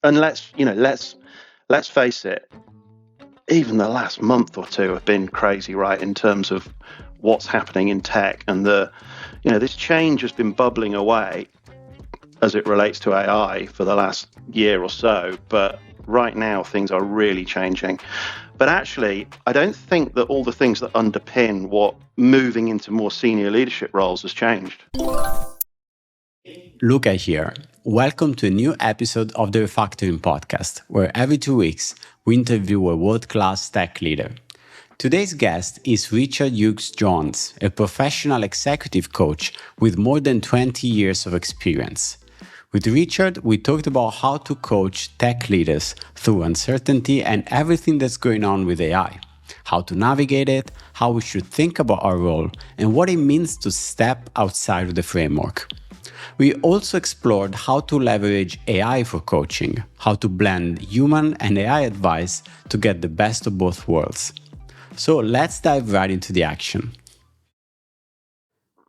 And let's face it, even the last month or two have been crazy, right, in terms of what's happening in tech, and this change has been bubbling away as it relates to AI for the last year or so, but right now things are really changing. But actually, I don't think that all the things that underpin what moving into more senior leadership roles has changed. Luca here. Welcome to a new episode of the Refactoring podcast, where every 2 weeks we interview a world-class tech leader. Today's guest is Richard Hughes-Jones, a professional executive coach with more than 20 years of experience. With Richard, we talked about how to coach tech leaders through uncertainty and everything that's going on with AI, how to navigate it, how we should think about our role, and what it means to step outside of the framework. We also explored how to leverage AI for coaching, how to blend human and AI advice to get the best of both worlds. So let's dive right into the action.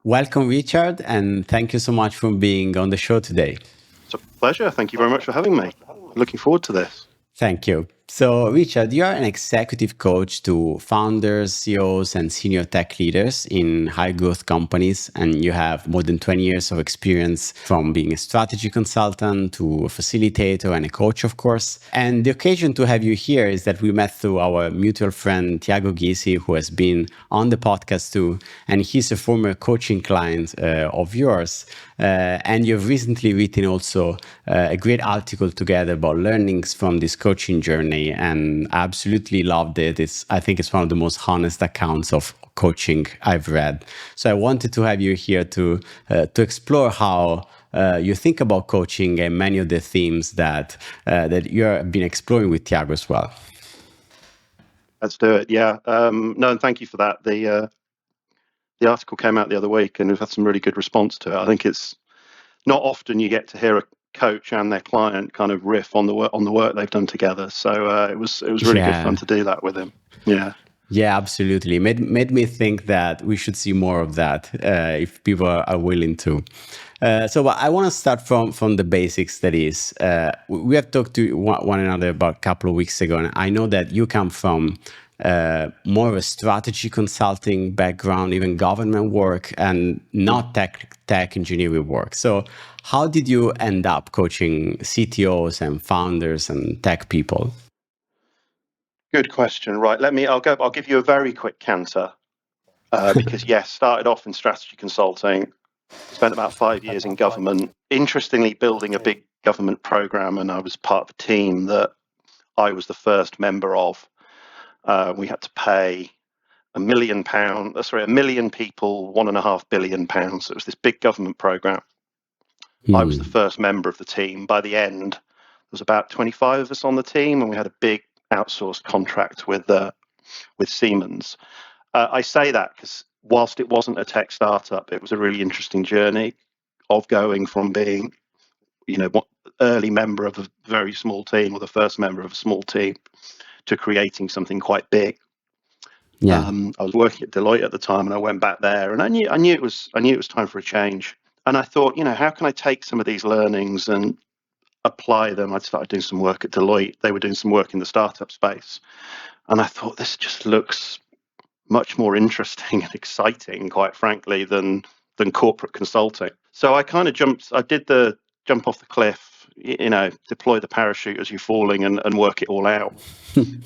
Welcome, Richard, and thank you so much for being on the show today. It's a pleasure. Thank you very much for having me. Looking forward to this. Thank you. So, Richard, you are an executive coach to founders, CEOs, and senior tech leaders in high growth companies. And you have more than 20 years of experience from being a strategy consultant to a facilitator and a coach, of course. And the occasion to have you here is that we met through our mutual friend, Tiago Gysi, who has been on the podcast too. And he's a former coaching client of yours. And you've recently written also a great article together about learnings from this coaching journey, and I absolutely loved it. I think it's one of the most honest accounts of coaching I've read. So I wanted to have you here to explore how you think about coaching and many of the themes that you've been exploring with Tiago as well. Let's do it. Yeah. No, and thank you for that. The article came out the other week, and we've had some really good response to it. I think it's not often you get to hear a coach and their client kind of riff on the work they've done together. So it was really good fun to do that with him. Yeah. Yeah, absolutely. Made me think that we should see more of that if people are willing to. So I want to start from the basics. That is, we have talked to one another about a couple of weeks ago, and I know that you come from more of a strategy consulting background, even government work, and not tech engineering work. So how did you end up coaching CTOs and founders and tech people? Good question. Right. I'll give you a very quick canter because yes, started off in strategy consulting, spent about 5 years in government, interestingly building a big government program, and I was part of a team that I was the first member of. We had to pay £1 million, 1 million people, £1.5 billion. So it was this big government program. I was the first member of the team. By the end, there was about 25 of us on the team, and we had a big outsourced contract with Siemens. I say that because whilst it wasn't a tech startup, it was a really interesting journey of going from being, early member of a very small team or the first member of a small team to creating something quite big. Yeah. I was working at Deloitte at the time, and I went back there, and I knew it was time for a change. And I thought, how can I take some of these learnings and apply them? I'd started doing some work at Deloitte. They were doing some work in the startup space, and I thought this just looks much more interesting and exciting, quite frankly, than corporate consulting. So I kind of I did the jump off the cliff, deploy the parachute as you're falling and work it all out.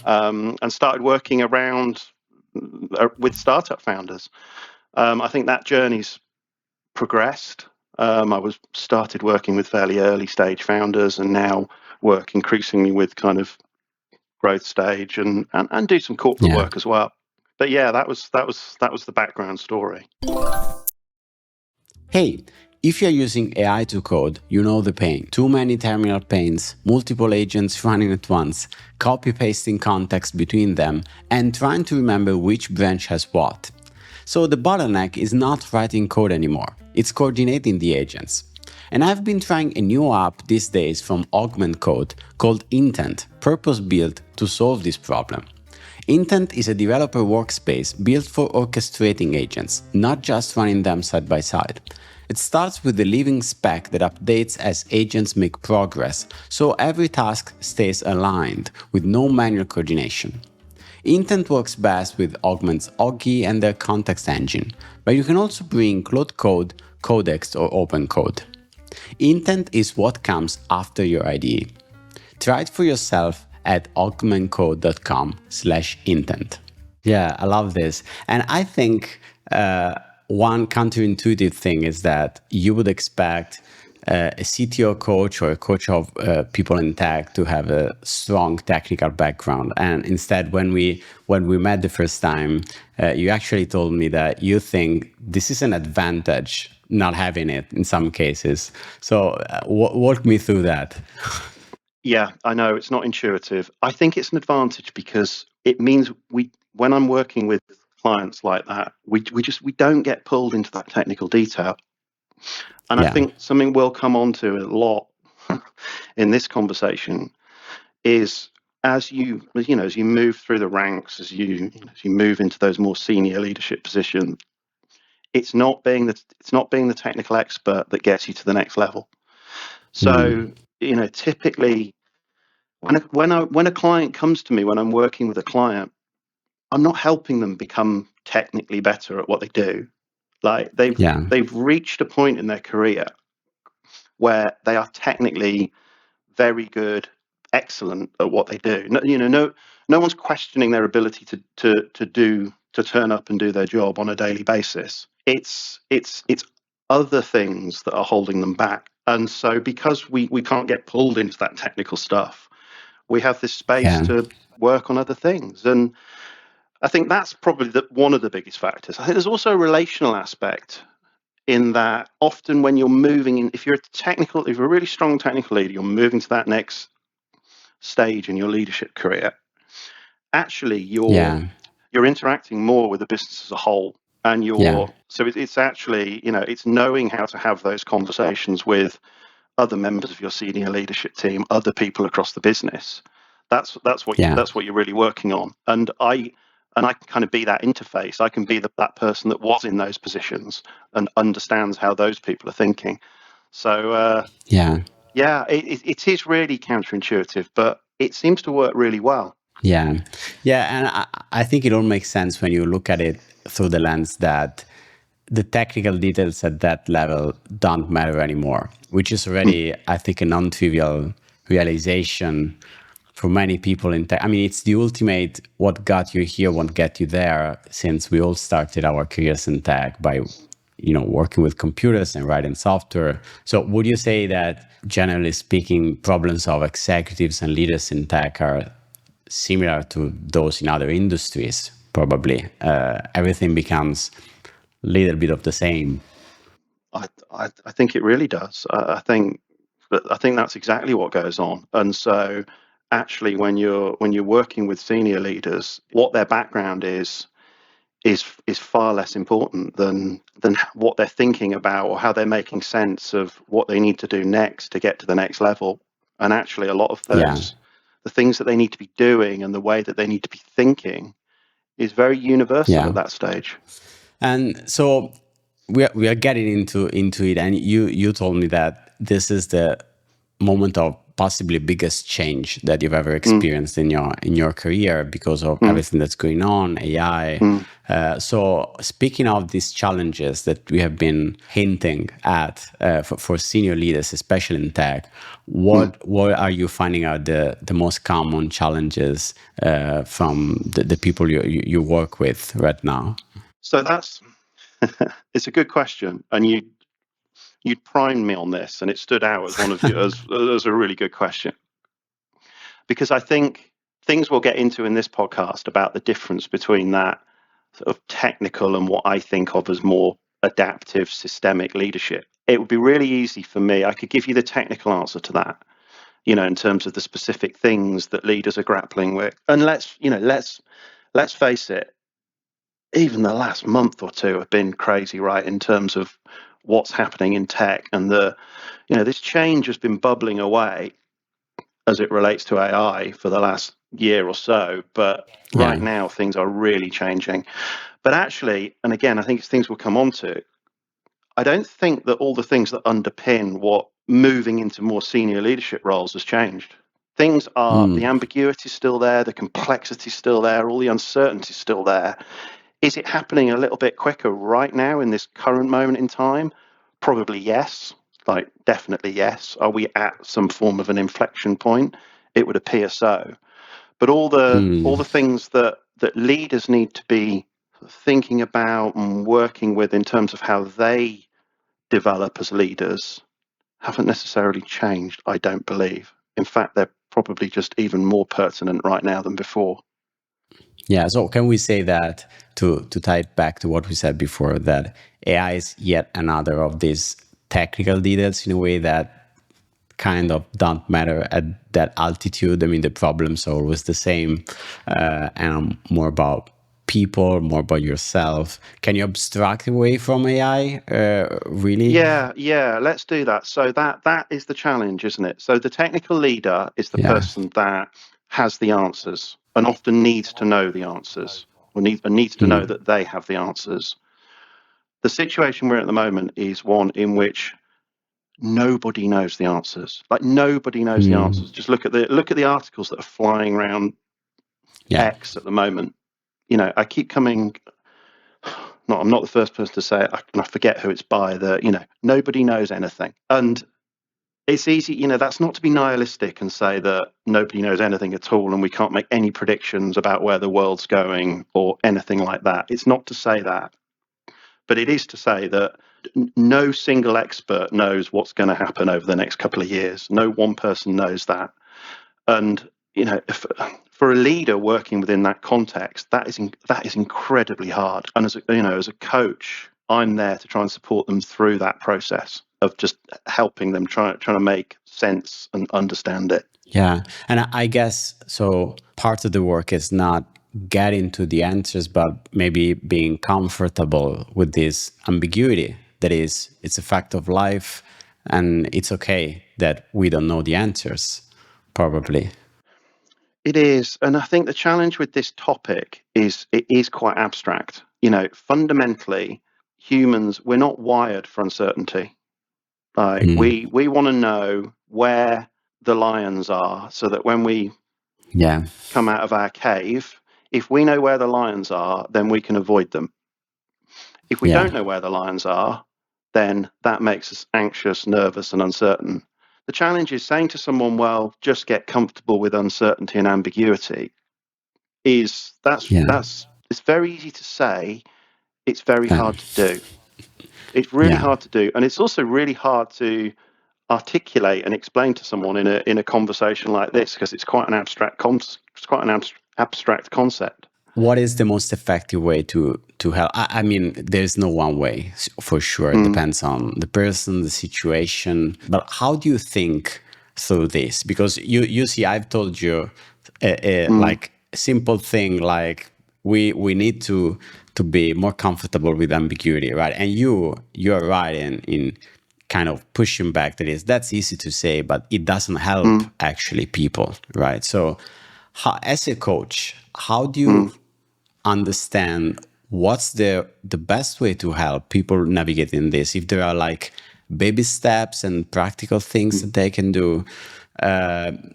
And started working around with startup founders. I think that journey's progressed. I started working with fairly early stage founders, and now work increasingly with kind of growth stage and do some corporate work as well. But yeah, that was the background story. Hey, if you're using AI to code, you know the pain. Too many terminal panes, multiple agents running at once, copy-pasting context between them, and trying to remember which branch has what. So the bottleneck is not writing code anymore, it's coordinating the agents. And I've been trying a new app these days from Augment Code called Intent, purpose-built to solve this problem. Intent is a developer workspace built for orchestrating agents, not just running them side by side. It starts with the living spec that updates as agents make progress, so every task stays aligned with no manual coordination. Intent works best with Augment's Oggy and their context engine, but you can also bring Cloud Code, Codex, or OpenCode. Intent is what comes after your IDE. Try it for yourself at augmentcode.com/intent. Yeah, I love this. And I think one counterintuitive thing is that you would expect a CTO coach or a coach of people in tech to have a strong technical background. And instead, when we met the first time, you actually told me that you think this is an advantage not having it in some cases. So walk me through that. Yeah, I know it's not intuitive. I think it's an advantage because it means when I'm working with clients like that, we don't get pulled into that technical detail. And I think something we'll come on to a lot in this conversation is as you move through the ranks, as you move into those more senior leadership positions, it's not being the technical expert that gets you to the next level. So, typically when a client comes to me, when I'm working with a client, I'm not helping them become technically better at what they do. Like they've reached a point in their career where they are technically very good, excellent at what they do. No one's questioning their ability to turn up and do their job on a daily basis. It's other things that are holding them back. And so because we can't get pulled into that technical stuff, we have this space to work on other things. And I think that's probably one of the biggest factors. I think there's also a relational aspect in that often when you're moving in, if you're a really strong technical leader, you're moving to that next stage in your leadership career, actually you're interacting more with the business as a whole. And so it's actually, it's knowing how to have those conversations with other members of your senior leadership team, other people across the business. That's what you're really working on. And I can kind of be that interface. I can be that person that was in those positions and understands how those people are thinking. So it is really counterintuitive, but it seems to work really well. Yeah. And I think it all makes sense when you look at it through the lens that the technical details at that level don't matter anymore, which is already, I think, a non-trivial realization for many people in tech. I mean, it's the ultimate what got you here won't get you there, since we all started our careers in tech by working with computers and writing software. So would you say that, generally speaking, problems of executives and leaders in tech are similar to those in other industries? Probably everything becomes a little bit of the same. I think it really does. I think that's exactly what goes on. And so actually when you're working with senior leaders, what their background is far less important than what they're thinking about or how they're making sense of what they need to do next to get to the next level. And actually a lot of those, the things that they need to be doing and the way that they need to be thinking is very universal at that stage. And so we are getting into it, and you told me that this is the moment of possibly biggest change that you've ever experienced in your career because of everything that's going on, AI. So speaking of these challenges that we have been hinting at for senior leaders, especially in tech, what are you finding are the most common challenges from the people you work with right now? So that's it's a good question, and you primed me on this, and it stood out as one of you as a really good question, because I think things we'll get into in this podcast about the difference between that sort of technical and what I think of as more adaptive systemic leadership. It would be really easy for me. I could give you the technical answer to that, in terms of the specific things that leaders are grappling with. And let's face it, even the last month or two have been crazy, right, in terms of what's happening in tech, and this change has been bubbling away as it relates to AI for the last year or so, but right now things are really changing. But actually, and again, I think it's things we'll come on to, I don't think that all the things that underpin what moving into more senior leadership roles has changed. Things are, the ambiguity is still there, the complexity is still there, all the uncertainty is still there. Is it happening a little bit quicker right now in this current moment in time? Probably yes, like definitely yes. Are we at some form of an inflection point? It would appear so. But all the things that leaders need to be thinking about and working with in terms of how they develop as leaders haven't necessarily changed, I don't believe. In fact, they're probably just even more pertinent right now than before. Yeah, so can we say that, to tie it back to what we said before, that AI is yet another of these technical details in a way that kind of don't matter at that altitude? I mean, the problems are always the same, and more about people, more about yourself. Can you abstract away from AI, really? Yeah, let's do that. So that is the challenge, isn't it? So the technical leader is the Yeah. person that has the answers and often needs to know the answers, or needs to know that they have the answers. The situation we're in at the moment is one in which nobody knows the answers. Like nobody knows the answers. Just look at the articles that are flying around Yeah. X at the moment. You know, I keep coming. No, I'm not the first person to say it, and I forget who it's by. Nobody knows anything, and it's easy. That's not to be nihilistic and say that nobody knows anything at all, and we can't make any predictions about where the world's going or anything like that. It's not to say that, but it is to say that no single expert knows what's going to happen over the next couple of years. No one person knows that. And for a leader working within that context, that is incredibly hard. And as a coach, I'm there to try and support them through that process of just helping them trying to make sense and understand it. Yeah. And I guess so part of the work is not getting to the answers, but maybe being comfortable with this ambiguity that is, it's a fact of life, and it's okay that we don't know the answers, probably. It is, and I think the challenge with this topic is it is quite abstract. Fundamentally, humans, we're not wired for uncertainty. Like we want to know where the lions are, so that when we Yeah. come out of our cave, if we know where the lions are, then we can avoid them. If we Yeah. don't know where the lions are, then that makes us anxious, nervous, and uncertain. The challenge is saying to someone, well, just get comfortable with uncertainty and ambiguity. Yeah. It's very easy to say, it's very Uh, hard to do. It's really yeah. hard to do, and it's also really hard to articulate and explain to someone in a conversation like this, because it's quite an abstract concept. What is the most effective way to help? I mean, there's no one way, for sure. It depends on the person, the situation. But how do you think through this? Because you see, I've told you like a simple thing, like we need to be more comfortable with ambiguity, right? And you're right in kind of pushing back that's easy to say, but it doesn't help actually people, right? So as a coach, how do you understand what's the best way to help people navigate in this? If there are like baby steps and practical things that they can do,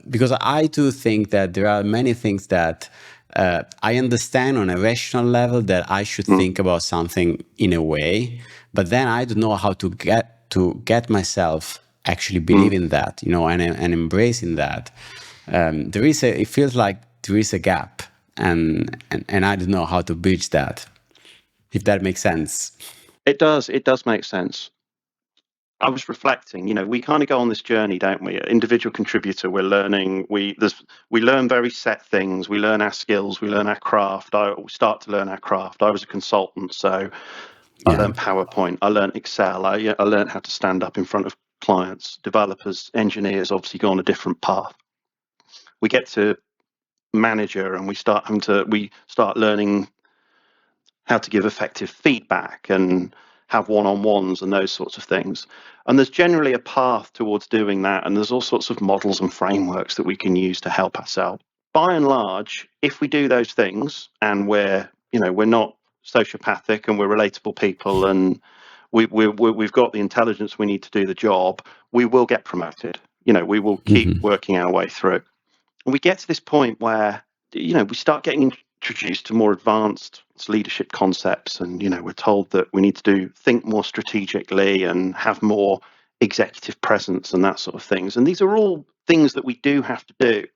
because I do think that there are many things that I understand on a rational level that I should think about something in a way, but then I don't know how to get myself actually believing that, and embracing that. It feels like there is a gap, and I don't know how to bridge that, if that makes sense. It does make sense. I was reflecting, we kind of go on this journey, don't we? Individual contributor, we're learning, we learn very set things, we learn our skills, we learn our craft. We start to learn our craft. I was a consultant, so I Yeah. learned PowerPoint, I learned Excel, I learned how to stand up in front of clients. Developers, engineers obviously go on a different path. We get to manager and we start learning how to give effective feedback and have one-on-ones and those sorts of things. And there's generally a path towards doing that, and there's all sorts of models and frameworks that we can use to help ourselves. By and large, if we do those things and we're not sociopathic and we're relatable people and we've got the intelligence we need to do the job, we will get promoted. We will keep working our way through. And we get to this point where, we start getting introduced to more advanced leadership concepts, and, we're told that we need to think more strategically and have more executive presence and that sort of things. And these are all things that we do have to do,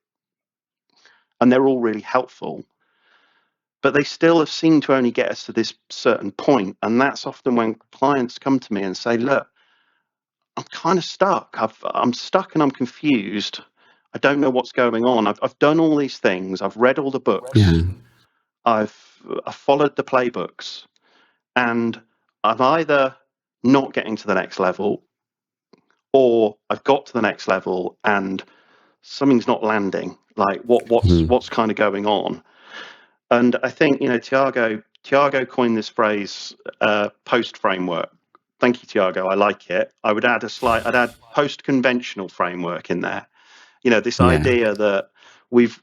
and they're all really helpful. But they still have seemed to only get us to this certain point. And that's often when clients come to me and say, look, I'm kind of stuck. I'm stuck and I'm confused. I don't know what's going on. I've done all these things. I've read all the books. Yeah. I've followed the playbooks, and I'm either not getting to the next level, or I've got to the next level and something's not landing. Like what's kind of going on? And I think, Tiago coined this phrase, post framework. Thank you, Tiago. I like it. I'd add post-conventional framework in there. This idea that we've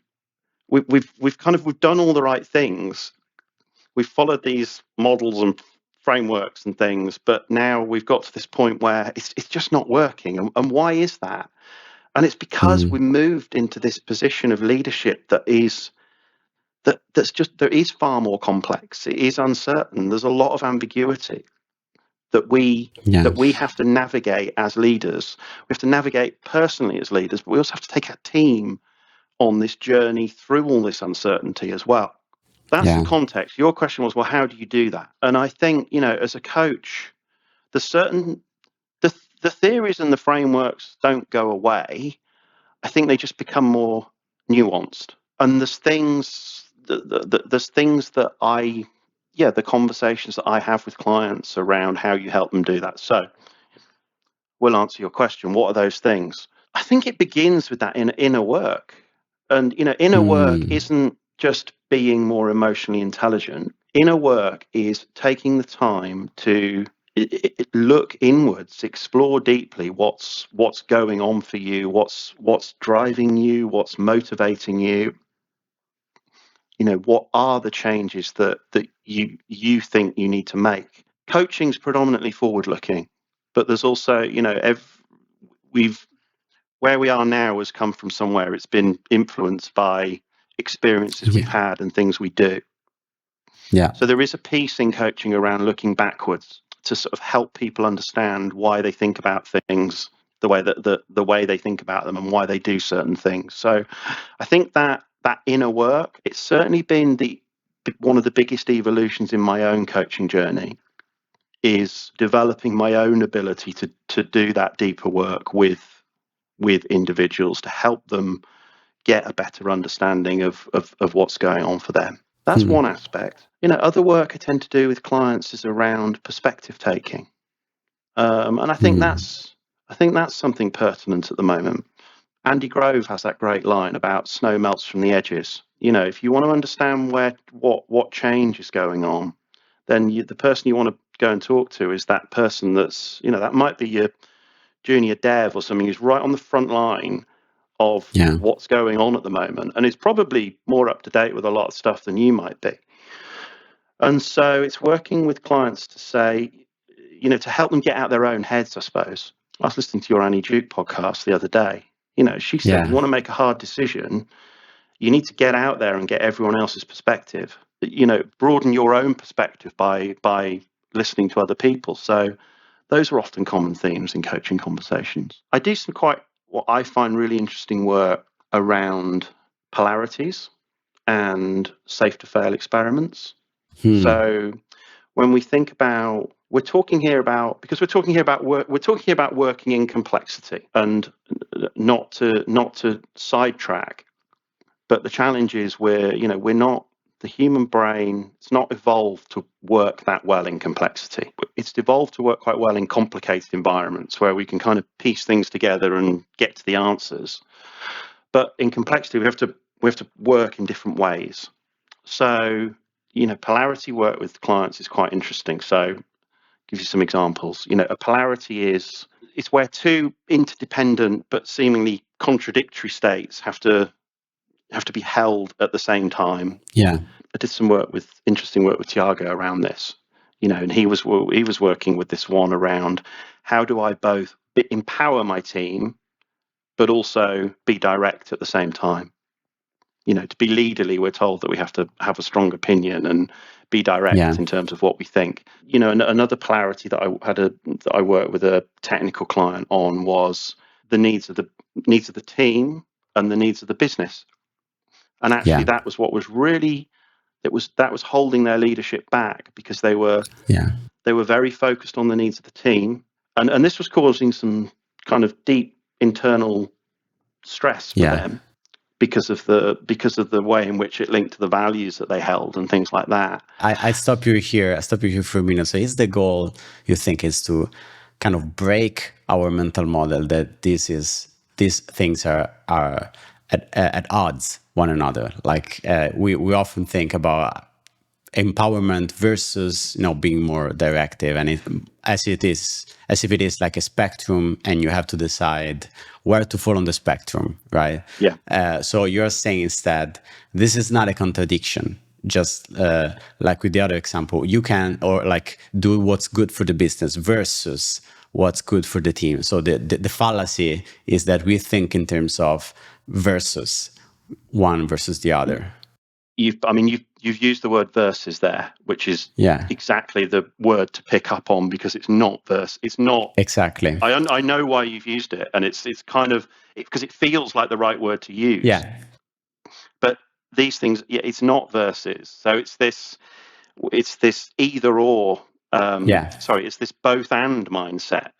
done all the right things. We've followed these models and frameworks and things, but now we've got to this point where it's just not working. And why is that? And it's because we moved into this position of leadership that is far more complex. It is uncertain. There's a lot of ambiguity that we have to navigate as leaders. We have to navigate personally as leaders, but we also have to take our team on this journey through all this uncertainty as well. That's the context. Your question was, well, how do you do that? And I think, as a coach, the theories and the frameworks don't go away. I think they just become more nuanced. And there's things that the conversations that I have with clients around how you help them do that. So we'll answer your question. What are those things? I think it begins with that inner work. And, inner work isn't just being more emotionally intelligent. Inner work is taking the time to look inwards, explore deeply what's going on for you, what's driving you, what's motivating you. What are the changes that you think you need to make? Coaching's predominantly forward-looking, but there's also, where we are now has come from somewhere. It's been influenced by experiences we've had and things we do. Yeah. So there is a piece in coaching around looking backwards to sort of help people understand why they think about things the way they think about them and why they do certain things. So I think that inner work, it's certainly been one of the biggest evolutions in my own coaching journey, is developing my own ability to do that deeper work with individuals to help them get a better understanding of what's going on for them. That's one aspect. Other work I tend to do with clients is around perspective taking. And I think that's something pertinent at the moment. Andy Grove has that great line about snow melts from the edges. If you want to understand what change is going on, then the person you want to go and talk to is that person that's, that might be your junior dev or something who's right on the front line of what's going on at the moment, and is probably more up to date with a lot of stuff than you might be. And so it's working with clients to say, to help them get out their own heads, I suppose. I was listening to your Annie Duke podcast the other day. She said, you want to make a hard decision, you need to get out there and get everyone else's perspective. Broaden your own perspective by listening to other people. So those are often common themes in coaching conversations. I do some what I find really interesting work around polarities and safe to fail experiments. So when we think about, we're talking here about working in complexity, and not to sidetrack, but the challenge is we're not, the human brain, it's not evolved to work that well in complexity. It's evolved to work quite well in complicated environments where we can kind of piece things together and get to the answers. But in complexity, we have to work in different ways. So, polarity work with clients is quite interesting. So give you some examples. A polarity is where two interdependent but seemingly contradictory states have to be held at the same time. Yeah. I did some interesting work with Tiago around this. and he was working with this one around how do I both empower my team, but also be direct at the same time. To be leaderly, we're told that we have to have a strong opinion and be direct in terms of what we think. Another polarity that I worked with a technical client on was the needs of the team and the needs of the business. And actually, that was what was really that was holding their leadership back, because they were very focused on the needs of the team, and this was causing some kind of deep internal stress for them, because of the way in which it linked to the values that they held and things like that. I stop you here. I stop you here for a minute. So is the goal, you think, is to kind of break our mental model that these things are at odds one another? Like we often think about empowerment versus being more directive, and as if it is like a spectrum, and you have to decide where to fall on the spectrum, right? So you're saying instead, this is not a contradiction, just like with the other example, you can, or like, do what's good for the business versus what's good for the team. So the fallacy is that we think in terms of versus, one versus the other. You've used the word versus there, which is exactly the word to pick up on, because it's not verse. It's not exactly. I know why you've used it, and it's kind of because it feels like the right word to use. But these things, it's not versus. So it's this either or. It's this both and mindset,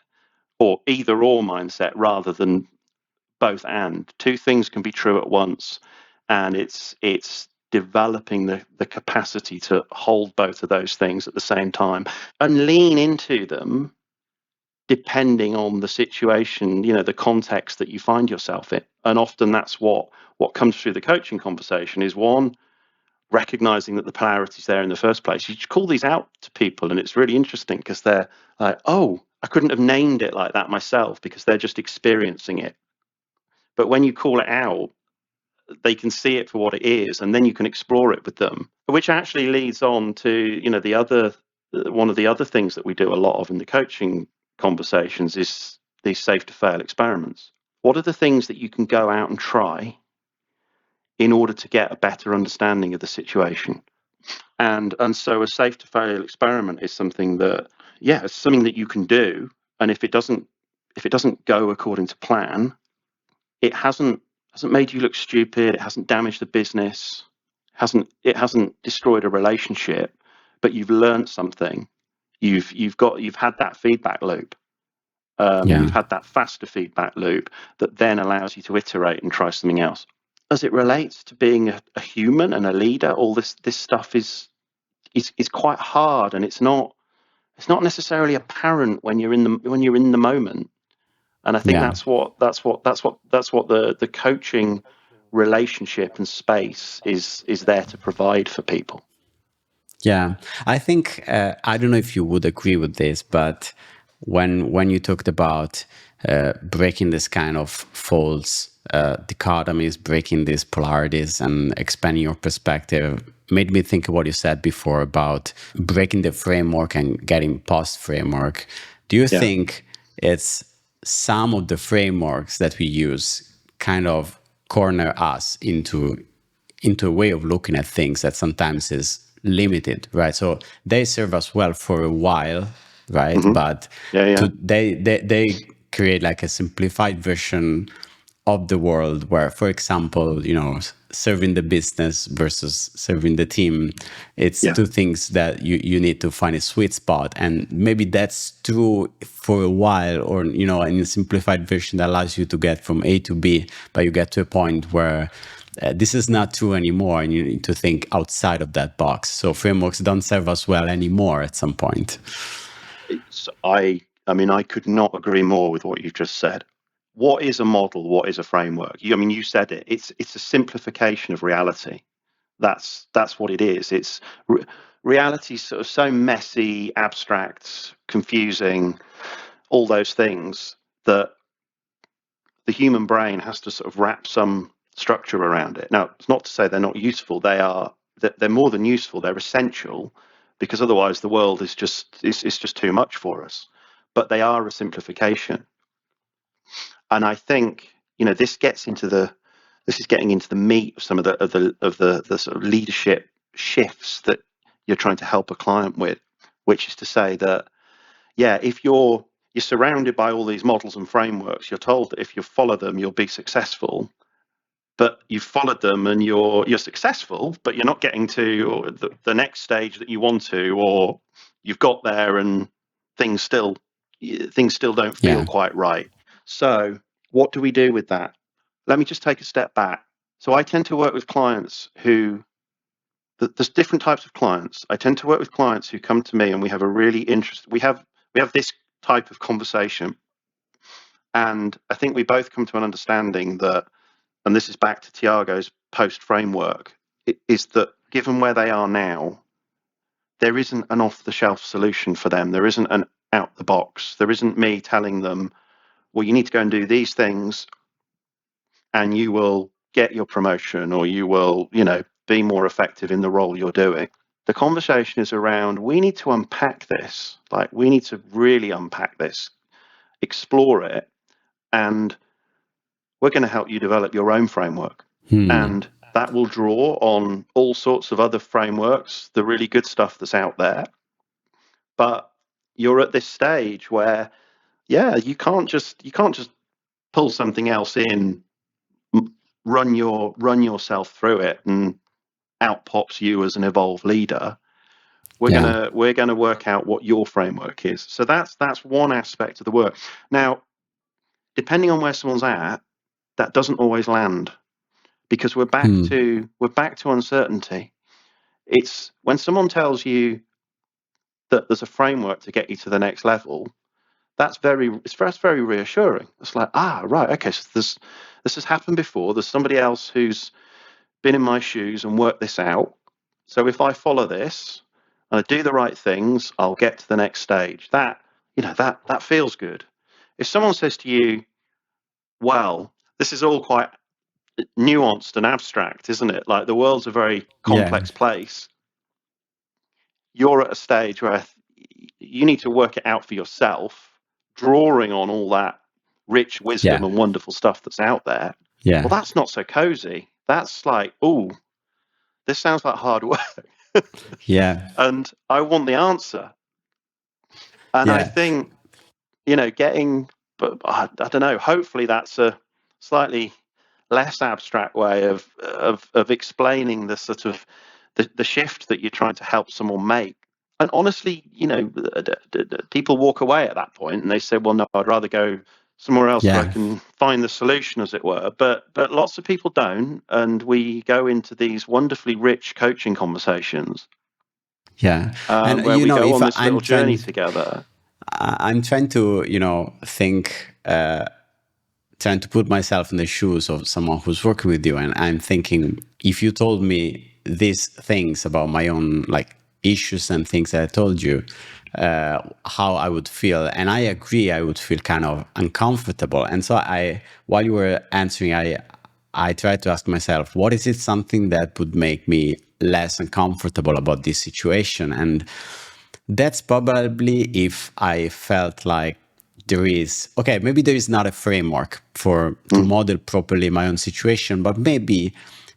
or either or mindset, rather than both and. Two things can be true at once, and it's developing the capacity to hold both of those things at the same time and lean into them depending on the situation, the context that you find yourself in. And often that's what comes through the coaching conversation is, one, recognizing that the polarity is there in the first place. You call these out to people, and it's really interesting because they're like, oh, I couldn't have named it like that myself, because they're just experiencing it. But when you call it out, they can see it for what it is, and then you can explore it with them, which actually leads on to one of the other things that we do a lot of in the coaching conversations is these safe to fail experiments. What are the things that you can go out and try in order to get a better understanding of the situation? And so a safe to fail experiment is something that it's something that you can do, and if it doesn't go according to plan, it hasn't made you look stupid, it hasn't damaged the business, it hasn't destroyed a relationship, but you've learned something. You've had that feedback loop. You've had that faster feedback loop that then allows you to iterate and try something else. As it relates to being a human and a leader, all this stuff is quite hard, and it's not necessarily apparent when you're in the moment. And I think that's what the coaching relationship and space is there to provide for people. Yeah, I think I don't know if you would agree with this, but when you talked about breaking this kind of false dichotomies, breaking these polarities, and expanding your perspective, made me think of what you said before about breaking the framework and getting post framework. Do you think it's some of the frameworks that we use kind of corner us into a way of looking at things that sometimes is limited, right? So they serve us well for a while, right? Mm-hmm. But they create like a simplified version of the world where, for example, serving the business versus serving the team, it's two things that you need to find a sweet spot. And maybe that's true for a while, or in a simplified version that allows you to get from A to B, but you get to a point where this is not true anymore, and you need to think outside of that box. So frameworks don't serve us well anymore at some point. I could not agree more with what you've just said. What is a model? What is a framework? You said it. It's a simplification of reality. That's what it is. It's reality is sort of so messy, abstract, confusing, all those things, that the human brain has to sort of wrap some structure around it. Now, it's not to say they're not useful. They're more than useful. They're essential, because otherwise the world is just too much for us. But they are a simplification. And I think, this is getting into the meat of some of the sort of leadership shifts that you're trying to help a client with, which is to say that, if you're surrounded by all these models and frameworks, you're told that if you follow them, you'll be successful. But you've followed them and you're successful, but you're not getting to the next stage that you want to, or you've got there and things still don't feel quite right. So what do we do with that? Let me just take a step back. So I tend to work with clients who, there's different types of clients. I tend to work with clients who come to me and we have a really we have this type of conversation. And I think we both come to an understanding that, and this is back to Tiago's post framework, is that given where they are now, there isn't an off-the-shelf solution for them. There isn't an out the box. There isn't me telling them, well, you need to go and do these things and you will get your promotion, or you will, be more effective in the role you're doing. The conversation is around, we need to unpack this. Like, we need to really unpack this, explore it, and we're going to help you develop your own framework. And that will draw on all sorts of other frameworks, the really good stuff that's out there. But you're at this stage where, you can't just pull something else in, run yourself through it, and out pops you as an evolved leader. We're gonna work out what your framework is. So that's one aspect of the work. Now, depending on where someone's at, that doesn't always land, because we're back to uncertainty. It's when someone tells you that there's a framework to get you to the next level, that's very reassuring. It's like, right, okay, so this has happened before. There's somebody else who's been in my shoes and worked this out. So if I follow this and I do the right things, I'll get to the next stage. That feels good. If someone says to you, well, this is all quite nuanced and abstract, isn't it? Like, the world's a very complex place. You're at a stage where you need to work it out for yourself, drawing on all that rich wisdom and wonderful stuff that's out there. Well, that's not so cozy. That's like, this sounds like hard work. And I want the answer. And I think, but I don't know, hopefully that's a slightly less abstract way of explaining the sort of the shift that you're trying to help someone make. And honestly, people walk away at that point and they say, well, no, I'd rather go somewhere else where I can find the solution, as it were. But lots of people don't, and we go into these wonderfully rich coaching conversations. And where we go on this little journey together. I'm trying to, think, trying to put myself in the shoes of someone who's working with you, and I'm thinking, if you told me these things about my own issues and things that I told you, how I would feel. And I agree, I would feel kind of uncomfortable. And so while you were answering, I tried to ask myself, what is it something that would make me less uncomfortable about this situation? And that's probably if I felt like maybe there is not a framework to model properly my own situation, but maybe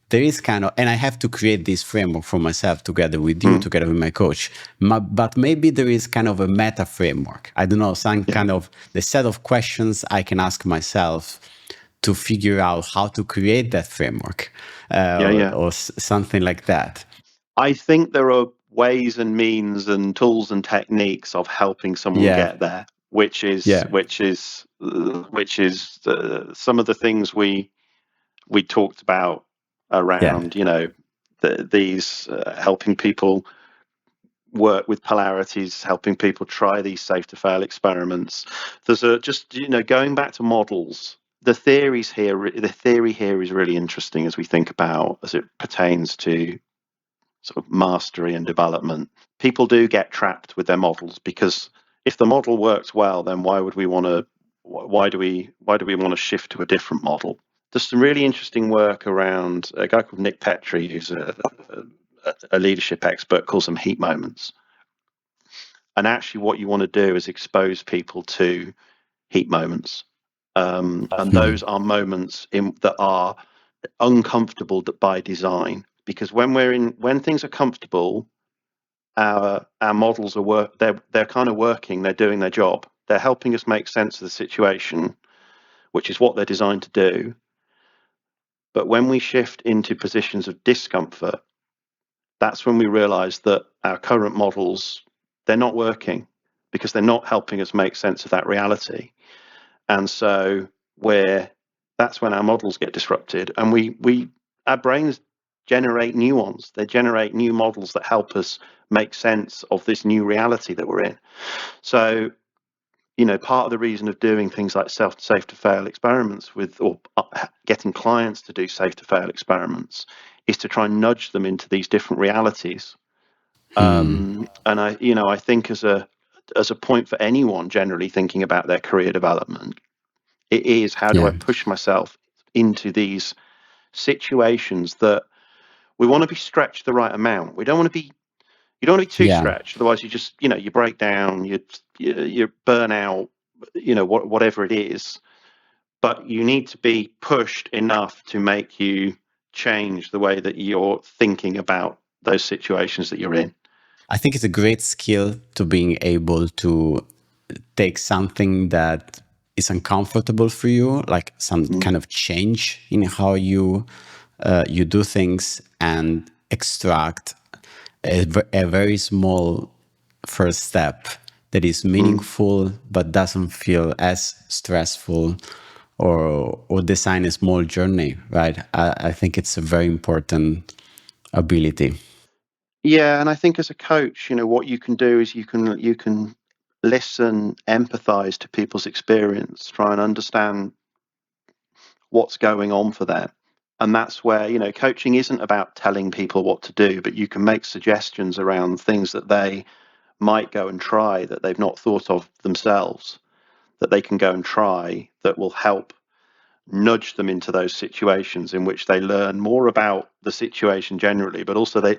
there is and I have to create this framework for myself together with you, together with my coach. But maybe there is kind of a meta framework. I don't know, some kind of the set of questions I can ask myself to figure out how to create that framework, or something like that. I think there are ways and means and tools and techniques of helping someone get there, which is some of the things we talked about around, these helping people work with polarities, helping people try these safe to fail experiments. There's going back to models. The theory here is really interesting as we think about, as it pertains to sort of mastery and development. People do get trapped with their models, because if the model works well, then why do we want to shift to a different model? There's some really interesting work around a guy called Nick Petrie, who's a leadership expert, calls them heat moments, And actually, what you want to do is expose people to heat moments. And those are moments that are uncomfortable by design, because when things are comfortable, our models are they're kind of working, they're doing their job, they're helping us make sense of the situation, which is what they're designed to do. But when we shift into positions of discomfort, that's when we realize that our current models, they're not working, because they're not helping us make sense of that reality. And so that's when our models get disrupted, and our brains generate new ones. They generate new models that help us make sense of this new reality that we're in. So, part of the reason of doing things like safe to fail experiments or getting clients to do safe to fail experiments is to try and nudge them into these different realities. And I think as a point for anyone generally thinking about their career development, it is, how do I Yeah. push myself into these situations that we want to be stretched the right amount. You don't want to be too Yeah. stretched. Otherwise, you just, you break down, you burn out, whatever it is. But you need to be pushed enough to make you change the way that you're thinking about those situations that you're in. I think it's a great skill to being able to take something that is uncomfortable for you, like some kind of change in how you do things, and extract a very small first step that is meaningful but doesn't feel as stressful, or design a small journey, right? I think it's a very important ability. Yeah, and I think as a coach, what you can do is you can listen, empathize to people's experience, try and understand what's going on for them. And that's where, coaching isn't about telling people what to do, but you can make suggestions around things that they might go and try that they've not thought of themselves, that they can go and try, that will help nudge them into those situations in which they learn more about the situation generally, but also they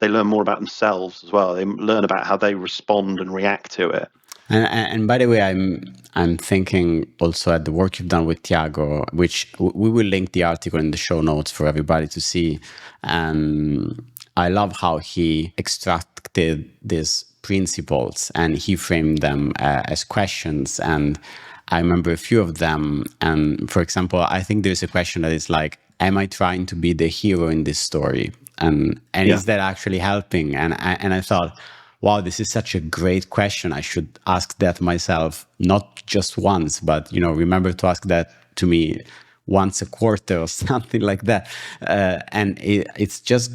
learn more about themselves as well. They learn about how they respond and react to it. And by the way, I'm thinking also at the work you've done with Tiago, which we will link the article in the show notes for everybody to see. I love how he extracted these principles and he framed them as questions. And I remember a few of them. And for example, I think there's a question that is like, am I trying to be the hero in this story? And Yeah. is that actually helping? And I thought, wow, this is such a great question. I should ask that myself, not just once, but remember to ask that to me once a quarter or something like that. And it's just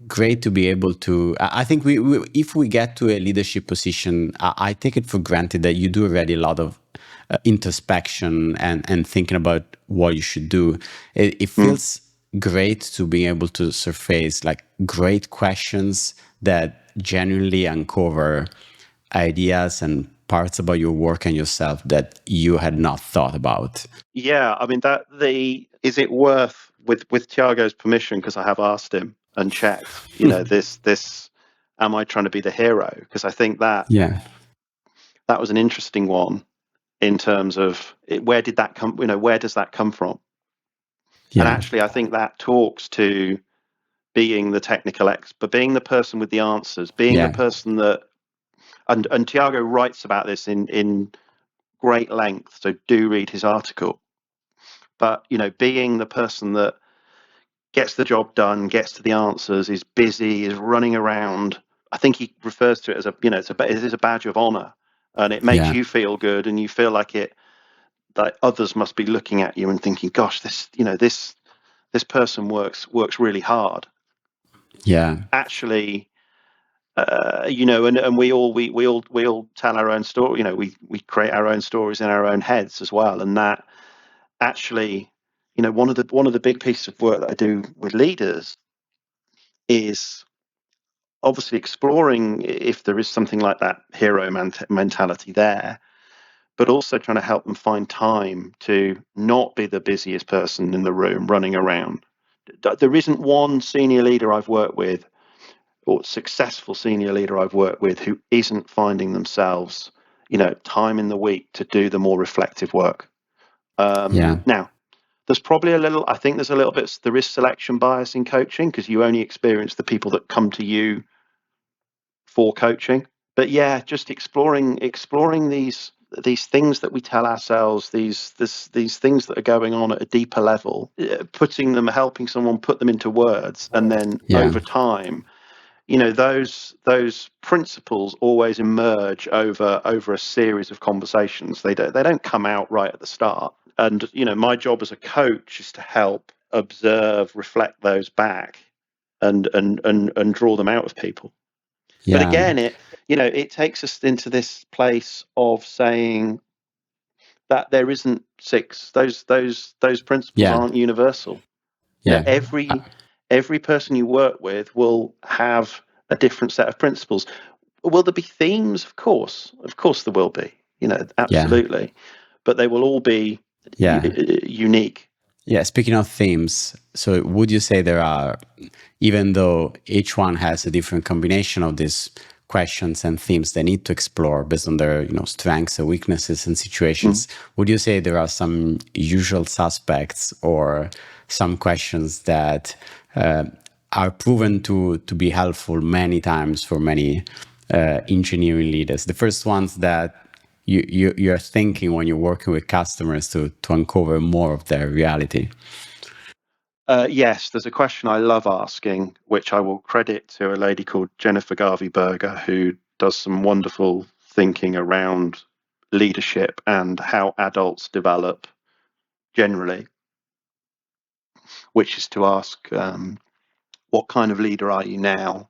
great to be able to. I think if we get to a leadership position, I take it for granted that you do already a lot of introspection and thinking about what you should do. It feels great to be able to surface like great questions that genuinely uncover ideas and parts about your work and yourself that you had not thought about. Yeah, I mean, is it worth, with Tiago's permission, because I have asked him and checked, this am I trying to be the hero? Because I think that Yeah. that was an interesting one in terms of where did that come, where does that come from? And Yeah. actually, I think that talks to being the technical expert, being the person with the answers, being the Yeah. person that, and Tiago writes about this in great length, so do read his article. But, being the person that gets the job done, gets to the answers, is busy, is running around. I think he refers to it as it is a badge of honor, and it makes Yeah. you feel good, and you feel like others must be looking at you and thinking, "Gosh, this person works really hard." Yeah. Actually, and we all tell our own story. We create our own stories in our own heads as well, and that actually, one of the big pieces of work that I do with leaders is obviously exploring if there is something like that hero mentality there, but also trying to help them find time to not be the busiest person in the room running around. There isn't one senior leader I've worked with or successful senior leader I've worked with who isn't finding themselves, time in the week to do the more reflective work. Now, there's probably I think there's a little bit, there is selection bias in coaching because you only experience the people that come to you for coaching. But yeah, just exploring these things that we tell ourselves, these things that are going on at a deeper level, helping someone put them into words, and then over time, those principles always emerge over a series of conversations. They don't come out right at the start. And my job as a coach is to help observe, reflect those back, and draw them out of people. But again, it takes us into this place of saying that there isn't six. Those principles aren't universal. Every person you work with will have a different set of principles. Will there be themes? Of course there will be. Absolutely, but they will all be unique. Yeah, speaking of themes, so would you say there are, even though each one has a different combination of these questions and themes they need to explore based on their strengths and weaknesses and situations, would you say there are some usual suspects or some questions that are proven to be helpful many times for many engineering leaders? The first ones that you're thinking when you're working with customers to uncover more of their reality? Yes, there's a question I love asking, which I will credit to a lady called Jennifer Garvey-Berger, who does some wonderful thinking around leadership and how adults develop generally, which is to ask, what kind of leader are you now,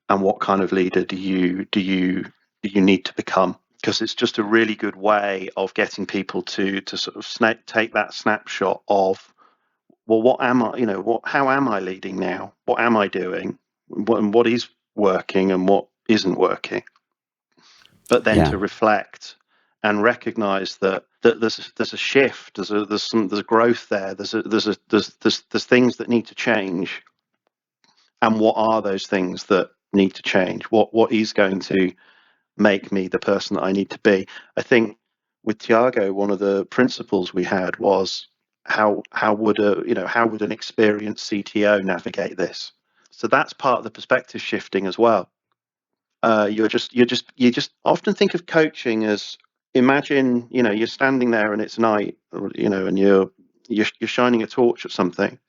and what kind of leader do you need to become? Because it's just a really good way of getting people to sort of take that snapshot of, well, what am I? How am I leading now? What am I doing? What is working and what isn't working? But then to reflect and recognize that there's a shift, there's growth there, there's things that need to change, and what are those things that need to change? What is going to make me the person that I need to be? I think with Tiago, one of the principles we had was how would an experienced CTO navigate this? So that's part of the perspective shifting as well. You just often think of coaching as, imagine you're standing there and it's night, and you're shining a torch at something,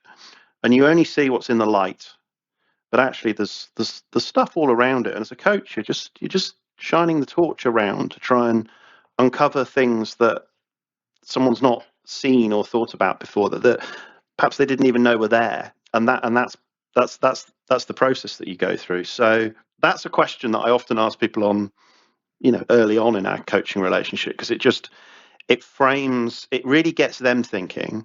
and you only see what's in the light. But actually, there's stuff all around it. And as a coach, you're just shining the torch around to try and uncover things that someone's not seen or thought about before, that perhaps they didn't even know were there. And that's the process that you go through. So that's a question that I often ask people on, early on in our coaching relationship, because it really gets them thinking,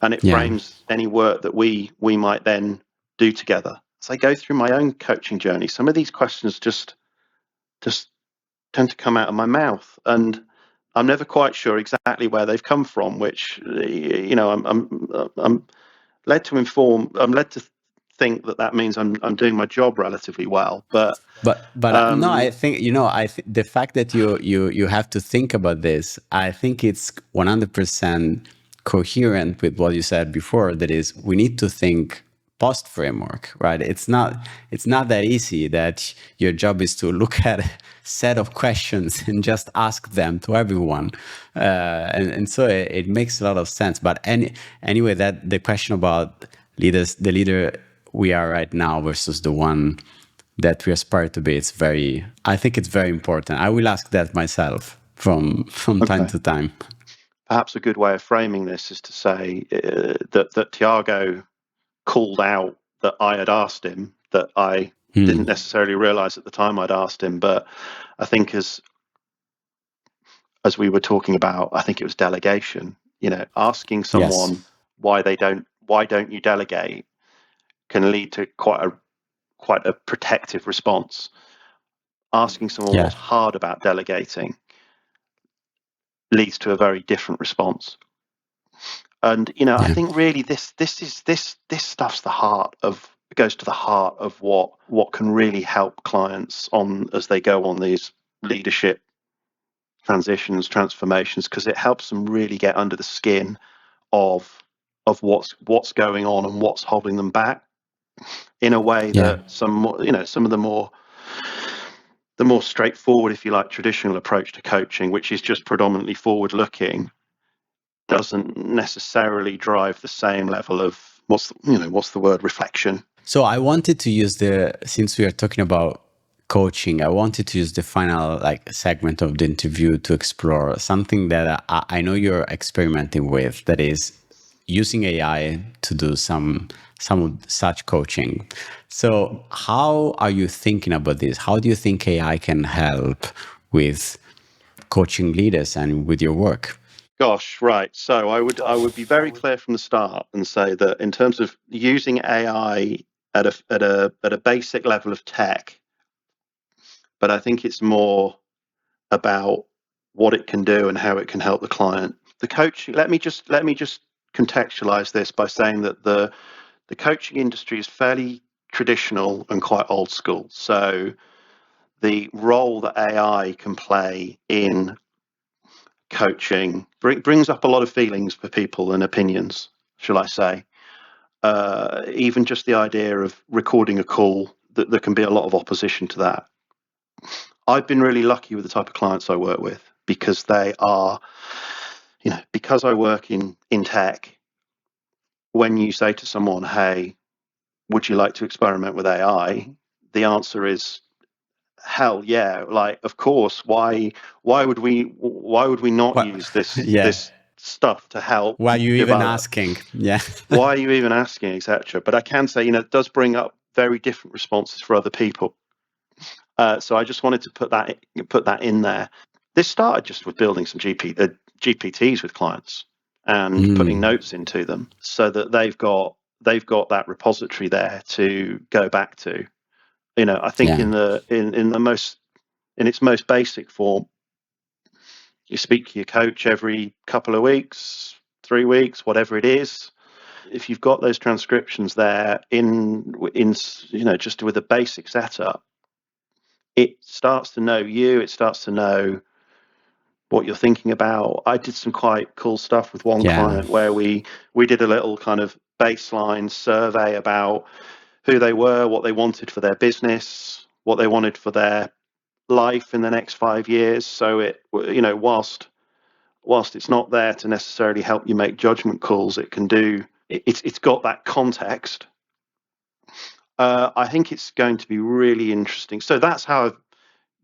and it frames any work that we might then do together. As I go through my own coaching journey, some of these questions just tend to come out of my mouth, and I'm never quite sure exactly where they've come from, which I'm led to inform. I'm led to think that means I'm doing my job relatively well, but no, I think the fact that you have to think about this, I think it's 100% coherent with what you said before. That is, we need to think post framework, right? It's not that easy that your job is to look at a set of questions and just ask them to everyone, and so it makes a lot of sense. But anyway, that the question about leaders, the leader we are right now versus the one that we aspire to be, I think it's very important. I will ask that myself from time to time. Perhaps a good way of framing this is to say that Tiago called out that I had asked him, that I didn't necessarily realize at the time I'd asked him. But I think as we were talking about, I think it was delegation. Asking someone why don't you delegate can lead to quite a protective response. Asking someone what's hard about delegating leads to a very different response. And I think really this stuff's the heart of goes to the heart of what can really help clients on as they go on these leadership transitions, transformations, because it helps them really get under the skin of what's going on and what's holding them back in a way Yeah. that some of the more straightforward, if you like, traditional approach to coaching, which is just predominantly forward looking, doesn't necessarily drive the same level of what's the word, reflection. So I wanted to use since we are talking about coaching, I wanted to use the final segment of the interview to explore something that I know you're experimenting with, that is using AI to do some of such coaching. So how are you thinking about this? How do you think AI can help with coaching leaders and with your work? Gosh, right. So I would be very clear from the start and say that in terms of using AI at a basic level of tech, but I think it's more about what it can do and how it can help the client. The coach. Let me just contextualize this by saying that the coaching industry is fairly traditional and quite old school. So the role that AI can play in coaching brings up a lot of feelings for people and opinions, shall I say. Even just the idea of recording a call, that there can be a lot of opposition to that. I've been really lucky with the type of clients I work with because they are, because I work in tech, when you say to someone, hey, would you like to experiment with AI? The answer is hell yeah. Like, of course, why would we not What? use this Yeah. stuff to help Why are you even develop? asking? Yeah. Why are you even asking, etc.? But I can say, it does bring up very different responses for other people. So I just wanted to put that in there. This started just with building some GPTs with clients and putting notes into them so that they've got that repository there to go back to. I think Yeah. in its most basic form, you speak to your coach every couple of weeks, 3 weeks, whatever it is. If you've got those transcriptions there in just with a basic setup, it starts to know you. It starts to know what you're thinking about. I did some quite cool stuff with one Yeah. client where we did a little kind of baseline survey about who they were, what they wanted for their business, what they wanted for their life in the next 5 years. So it, whilst it's not there to necessarily help you make judgment calls, it can do. It's got that context. I think it's going to be really interesting. So that's how I've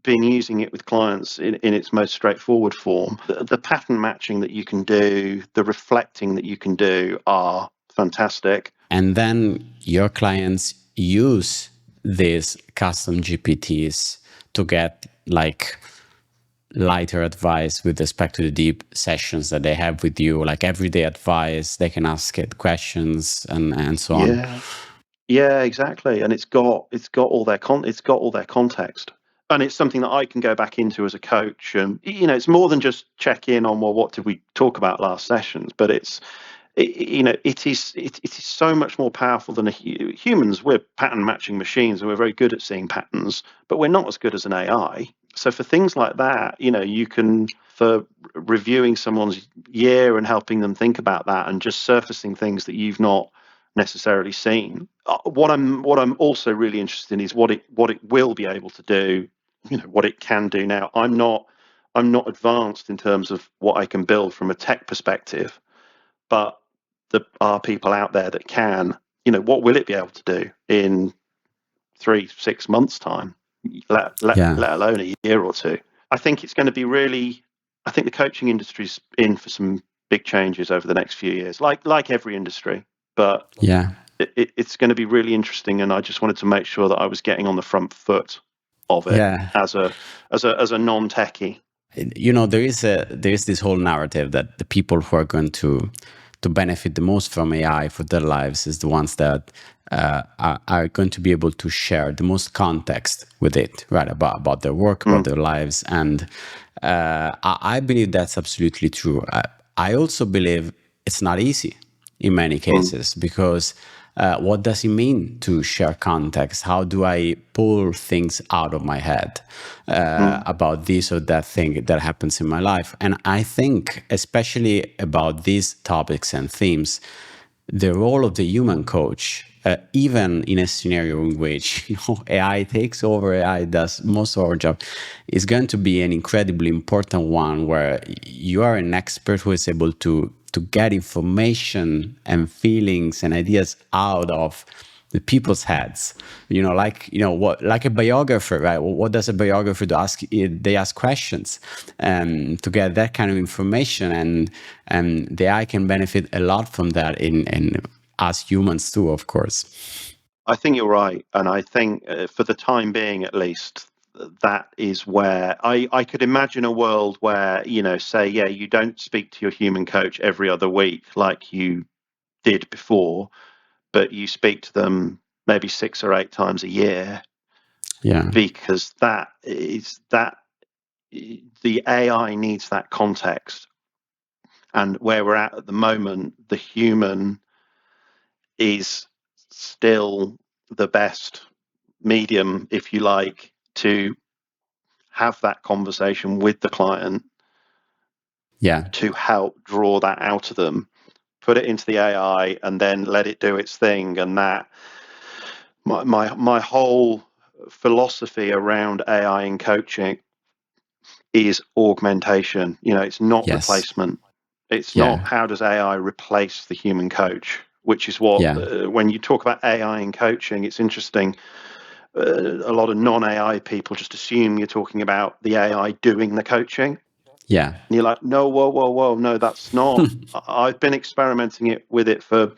been using it with clients in its most straightforward form. The pattern matching that you can do, the reflecting that you can do are fantastic. And then your clients use these custom GPTs to get lighter advice with respect to the deep sessions that they have with you, like everyday advice. They can ask it questions and so on. Yeah, exactly. And it's got all their context. And it's something that I can go back into as a coach. And it's more than just check in on, well, what did we talk about last sessions? But it is so much more powerful than humans. We're pattern matching machines, and we're very good at seeing patterns, but we're not as good as an AI. So for things like that, you can, for reviewing someone's year and helping them think about that, and just surfacing things that you've not necessarily seen. What I'm also really interested in is what it will be able to do. What it can do now. I'm not advanced in terms of what I can build from a tech perspective, but there are people out there that can. What will it be able to do in 3-6 months' time? Let alone a year or two. I think it's going to be really. I think the coaching industry's in for some big changes over the next few years, like every industry. But it's going to be really interesting, and I just wanted to make sure that I was getting on the front foot of it as a non-techie. There is this whole narrative that the people who are going to benefit the most from AI for their lives is the ones that are going to be able to share the most context with it, right? About their work, about their lives. And I believe that's absolutely true. I also believe it's not easy in many cases because What does it mean to share context? How do I pull things out of my head about this or that thing that happens in my life? And I think, especially about these topics and themes, the role of the human coach, even in a scenario in which AI takes over, AI does most of our job, is going to be an incredibly important one, where you are an expert who is able to get information and feelings and ideas out of the people's heads, like a biographer, right? What does a biographer do? They ask questions to get that kind of information, and the AI can benefit a lot from that in us humans too, of course. I think you're right, and I think for the time being, at least, that is where I could imagine a world where, say, yeah, you don't speak to your human coach every other week like you did before, but you speak to them maybe 6 or 8 times a year, Yeah, because the AI needs that context. And where we're at the moment, the human is still the best medium, if you like, to have that conversation with the client, yeah, to help draw that out of them, put it into the AI, and then let it do its thing. And that my whole philosophy around AI in coaching is augmentation. It's not yes, replacement. It's not yeah, how does AI replace the human coach, which is what, yeah, when you talk about AI in coaching, it's interesting. A lot of non-AI people just assume you're talking about the AI doing the coaching. yeah, And you're like, no, whoa, whoa, whoa, no, that's not. I've been experimenting with it for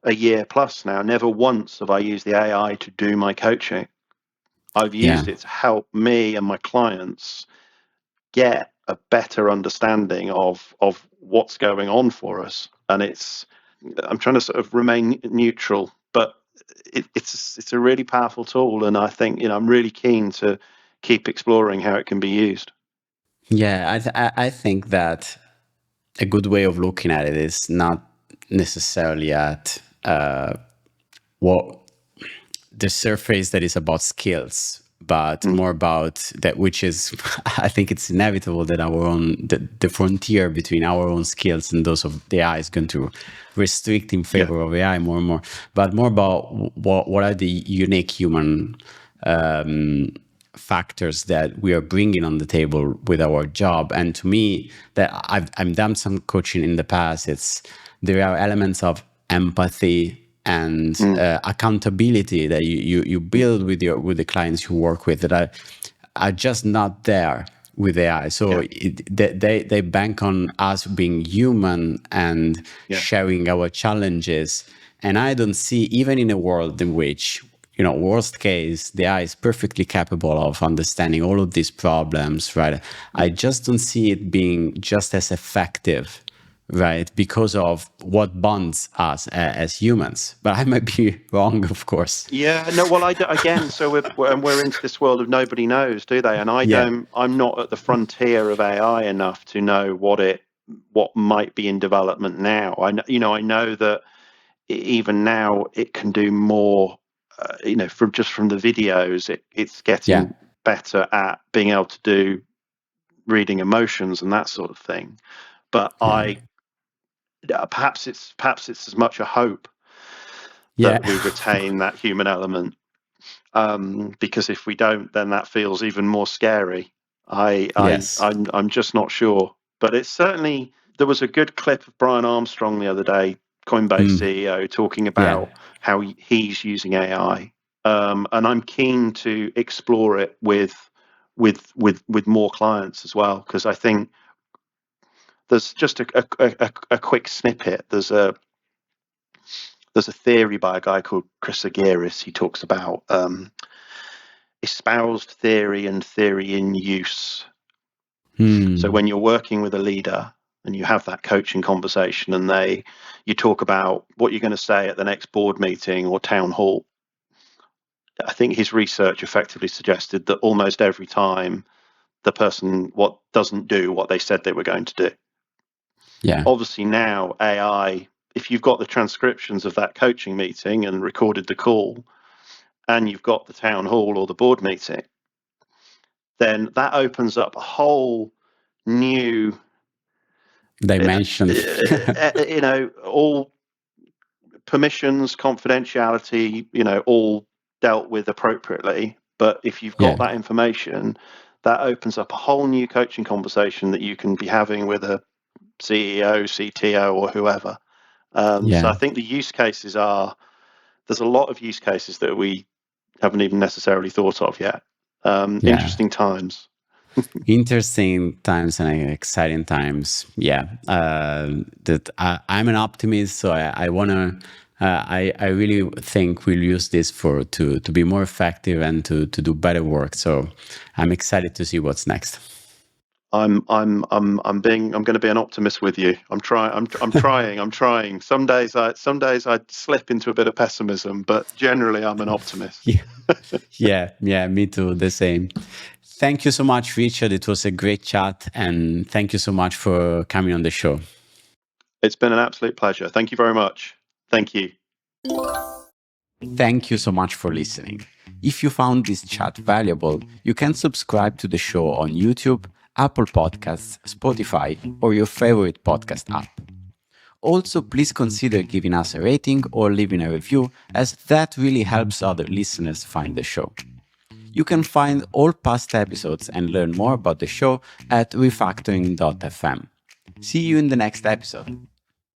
a year plus now. Never once have I used the AI to do my coaching. I've yeah, used it to help me and my clients get a better understanding of what's going on for us. And I'm trying to sort of remain neutral, but it's a really powerful tool, and I think I'm really keen to keep exploring how it can be used. yeah. I think that a good way of looking at it is not necessarily at what the surface that is about skills, but Mm, more about that, which is, I think it's inevitable that the frontier between our own skills and those of the AI is going to restrict in yeah. favor of AI more and more, but more about what are the unique human factors that we are bringing on the table with our job. And to me, that I've done some coaching in the past, there are elements of empathy and Mm, accountability that you build with the clients you work with that are just not there with AI. So yeah. they bank on us being human and Yeah. sharing our challenges. And I don't see, even in a world in which, worst case, the AI is perfectly capable of understanding all of these problems, right? I Mm. just don't see it being just as effective, right? Because of what bonds us as humans. But I might be wrong, of course. Yeah, no, well, again, so we're into this world of nobody knows, do they? And Yeah, I'm not at the frontier of AI enough to know what might be in development now. I know that even now it can do more. From the videos, it's yeah, getting better at being able to do reading emotions and that sort of thing. But yeah, perhaps it's as much a hope yeah, that we retain that human element, because if we don't, then that feels even more scary. yes, I'm just not sure, but it's certainly, there was a good clip of Brian Armstrong the other day, Coinbase mm, CEO, talking yeah, about how he's using AI, and I'm keen to explore it with more clients as well, because I think there's just a quick snippet. There's a theory by a guy called Chris Aguirre. He talks about espoused theory and theory in use. So mm, when you're working with a leader and you have that coaching conversation, and you talk about what you're going to say at the next board meeting or town hall, I think his research effectively suggested that almost every time the person doesn't do what they said they were going to do. yeah, Obviously now AI if you've got the transcriptions of that coaching meeting and recorded the call, and you've got the town hall or the board meeting, then that opens up a whole new dimension. All permissions, confidentiality, all dealt with appropriately. But if you've got that information, that opens up a whole new coaching conversation that you can be having with a CEO, CTO, or whoever. So I think the use cases there's a lot of use cases that we haven't even necessarily thought of yet. Interesting times. Interesting times and exciting times. That I'm an optimist, so I want to. I really think we'll use this to be more effective and to do better work. So I'm excited to see what's next. I'm going to be an optimist with you. I'm trying. Some days I slip into a bit of pessimism, but generally I'm an optimist. Yeah, me too. The same. Thank you so much, Richard. It was a great chat, and thank you so much for coming on the show. It's been an absolute pleasure. Thank you very much. Thank you. Thank you so much for listening. If you found this chat valuable, you can subscribe to the show on YouTube, Apple Podcasts, Spotify, or your favorite podcast app. Also, please consider giving us a rating or leaving a review, as that really helps other listeners find the show. You can find all past episodes and learn more about the show at refactoring.fm. See you in the next episode.